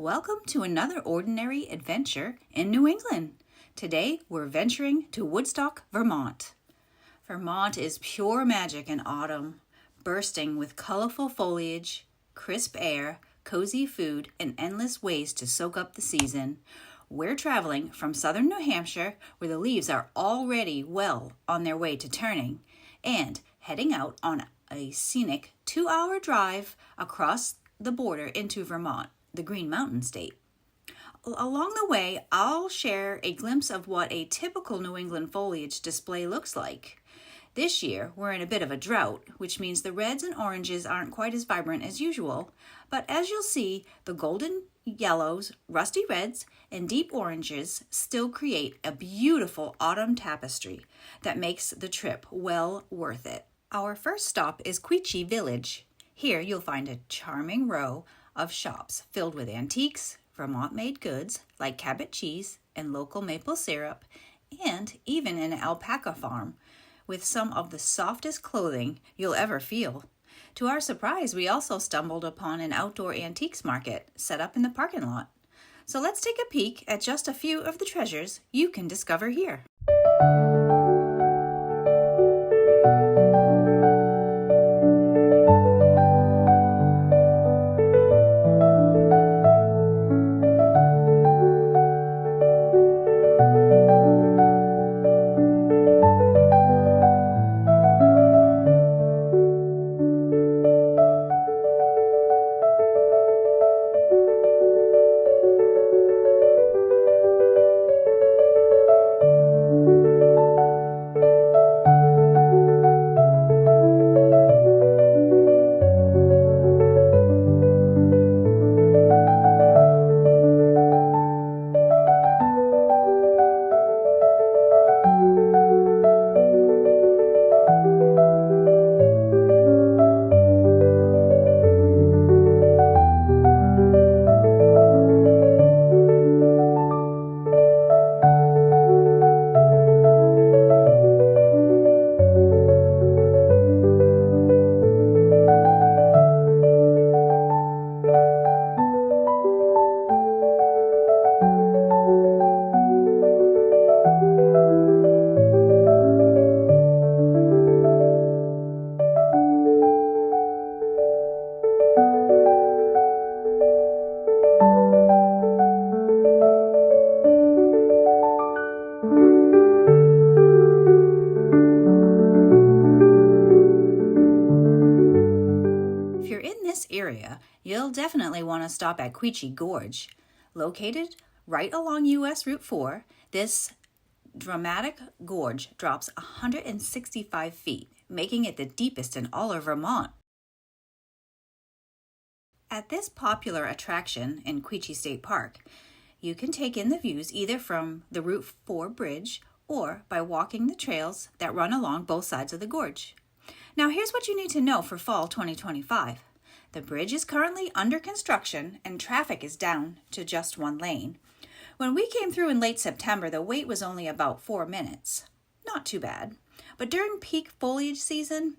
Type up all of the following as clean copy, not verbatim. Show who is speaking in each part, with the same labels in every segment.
Speaker 1: Welcome to another ordinary adventure in New England. Today we're venturing to Woodstock, Vermont. Vermont is pure magic in autumn, bursting with colorful foliage, crisp air, cozy food, and endless ways to soak up the season. We're traveling from southern New Hampshire, where the leaves are already well on their way to turning, and heading out on a scenic 2-hour drive across the border into Vermont, the Green Mountain State. Along the way, I'll share a glimpse of what a typical New England foliage display looks like. This year, we're in a bit of a drought, which means the reds and oranges aren't quite as vibrant as usual, but as you'll see, the golden yellows, rusty reds, and deep oranges still create a beautiful autumn tapestry that makes the trip well worth it. Our first stop is Quechee Village. Here you'll find a charming row of shops filled with antiques, Vermont-made goods like Cabot cheese and local maple syrup, and even an alpaca farm with some of the softest clothing you'll ever feel. To our surprise, we also stumbled upon an outdoor antiques market set up in the parking lot. So let's take a peek at just a few of the treasures you can discover here. Area, you'll definitely want to stop at Quechee Gorge. Located right along US Route 4, this dramatic gorge drops 165 feet, making it the deepest in all of Vermont. At this popular attraction in Quechee State Park, you can take in the views either from the Route 4 bridge or by walking the trails that run along both sides of the gorge. Now here's what you need to know for fall 2025. The bridge is currently under construction and traffic is down to just one lane. When we came through in late September, the wait was only about 4 minutes. Not too bad. But during peak foliage season,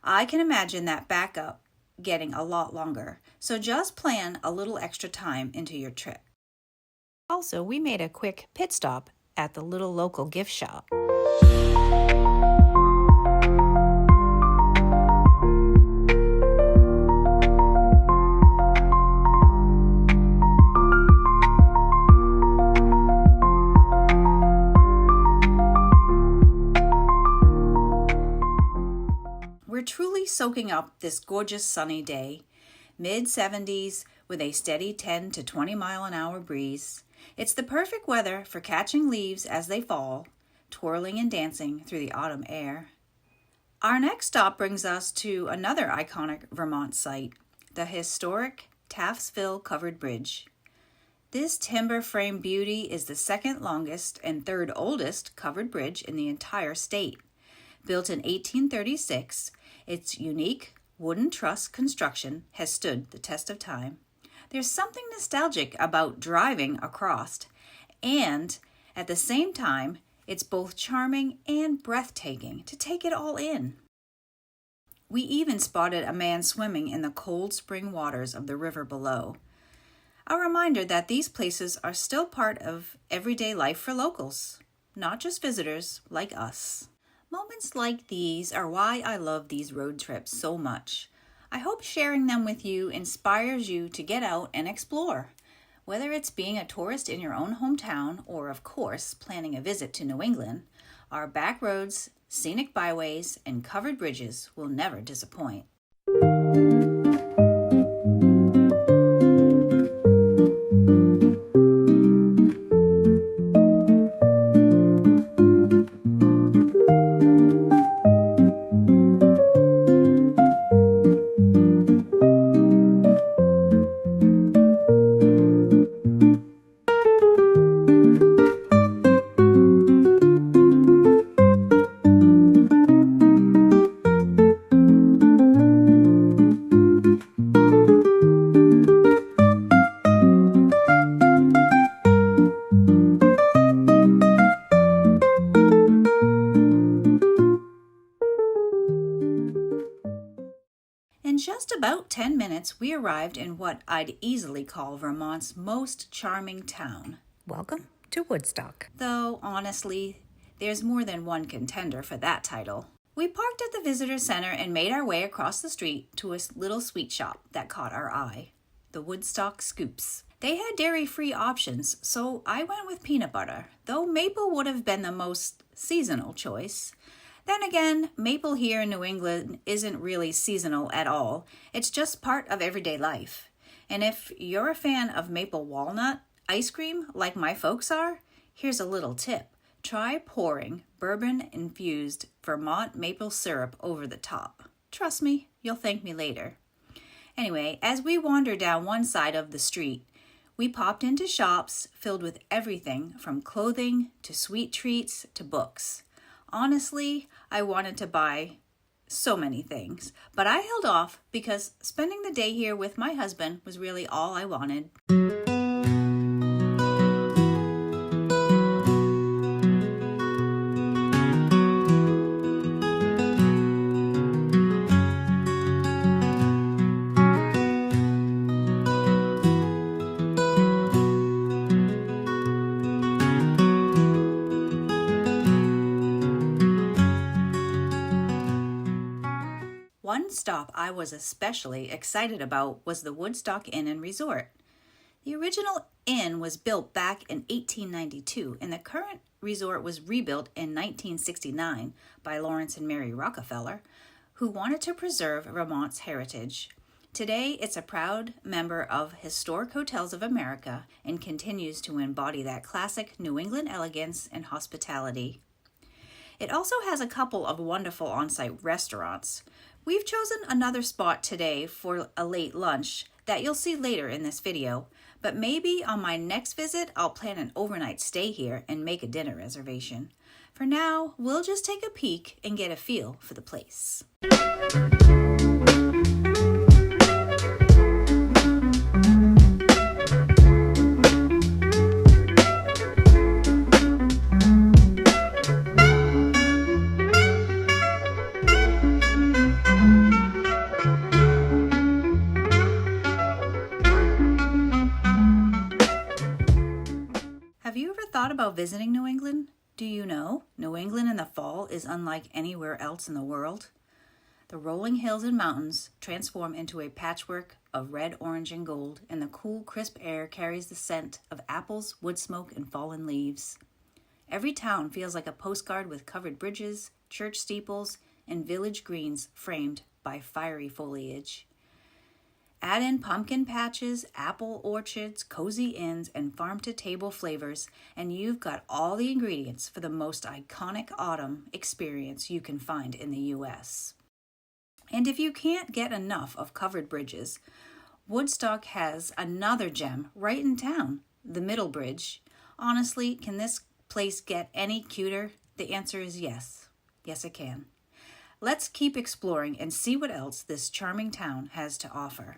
Speaker 1: I can imagine that backup getting a lot longer. So just plan a little extra time into your trip. Also, we made a quick pit stop at the little local gift shop. We're truly soaking up this gorgeous sunny day, mid-70s with a steady 10 to 20 mile an hour breeze. It's the perfect weather for catching leaves as they fall, twirling and dancing through the autumn air. Our next stop brings us to another iconic Vermont site, the historic Taftsville Covered Bridge. This timber frame beauty is the second longest and third oldest covered bridge in the entire state. Built in 1836, its unique wooden truss construction has stood the test of time. There's something nostalgic about driving across, and at the same time, it's both charming and breathtaking to take it all in. We even spotted a man swimming in the cold spring waters of the river below. A reminder that these places are still part of everyday life for locals, not just visitors like us. Moments like these are why I love these road trips so much. I hope sharing them with you inspires you to get out and explore. Whether it's being a tourist in your own hometown or, of course, planning a visit to New England, our back roads, scenic byways, and covered bridges will never disappoint. In just about 10 minutes, we arrived in what I'd easily call Vermont's most charming town.
Speaker 2: Welcome to Woodstock.
Speaker 1: Though, honestly, there's more than one contender for that title. We parked at the visitor center and made our way across the street to a little sweet shop that caught our eye, the Woodstock Scoops. They had dairy-free options, so I went with peanut butter, though maple would have been the most seasonal choice. Then again, maple here in New England isn't really seasonal at all. It's just part of everyday life. And if you're a fan of maple walnut ice cream like my folks are, here's a little tip. Try pouring bourbon-infused Vermont maple syrup over the top. Trust me, you'll thank me later. Anyway, as we wandered down one side of the street, we popped into shops filled with everything from clothing to sweet treats to books. Honestly, I wanted to buy so many things, but I held off because spending the day here with my husband was really all I wanted. One stop I was especially excited about was the Woodstock Inn and Resort. The original inn was built back in 1892, and the current resort was rebuilt in 1969 by Lawrence and Mary Rockefeller, who wanted to preserve Vermont's heritage. Today, it's a proud member of Historic Hotels of America and continues to embody that classic New England elegance and hospitality. It also has a couple of wonderful on-site restaurants. We've chosen another spot today for a late lunch that you'll see later in this video, but maybe on my next visit I'll plan an overnight stay here and make a dinner reservation. For now, we'll just take a peek and get a feel for the place. Have you ever thought about visiting New England? Do you know New England in the fall is unlike anywhere else in the world? The rolling hills and mountains transform into a patchwork of red, orange, and gold, and the cool, crisp air carries the scent of apples, wood smoke, and fallen leaves. Every town feels like a postcard with covered bridges, church steeples, and village greens framed by fiery foliage. Add in pumpkin patches, apple orchards, cozy inns, and farm-to-table flavors, and you've got all the ingredients for the most iconic autumn experience you can find in the U.S. And if you can't get enough of covered bridges, Woodstock has another gem right in town, the Middle Bridge. Honestly, can this place get any cuter? The answer is yes. Yes, it can. Let's keep exploring and see what else this charming town has to offer.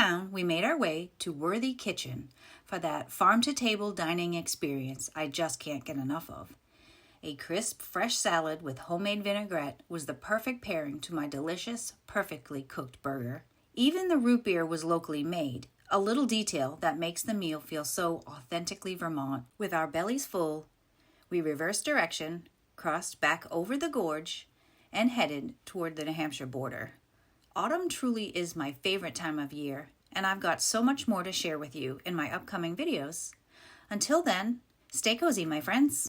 Speaker 1: town, we made our way to Worthy Kitchen for that farm-to-table dining experience I just can't get enough of. A crisp, fresh salad with homemade vinaigrette was the perfect pairing to my delicious, perfectly cooked burger. Even the root beer was locally made, a little detail that makes the meal feel so authentically Vermont. With our bellies full, we reversed direction, crossed back over the gorge, and headed toward the New Hampshire border. Autumn truly is my favorite time of year, and I've got so much more to share with you in my upcoming videos. Until then, stay cozy, my friends.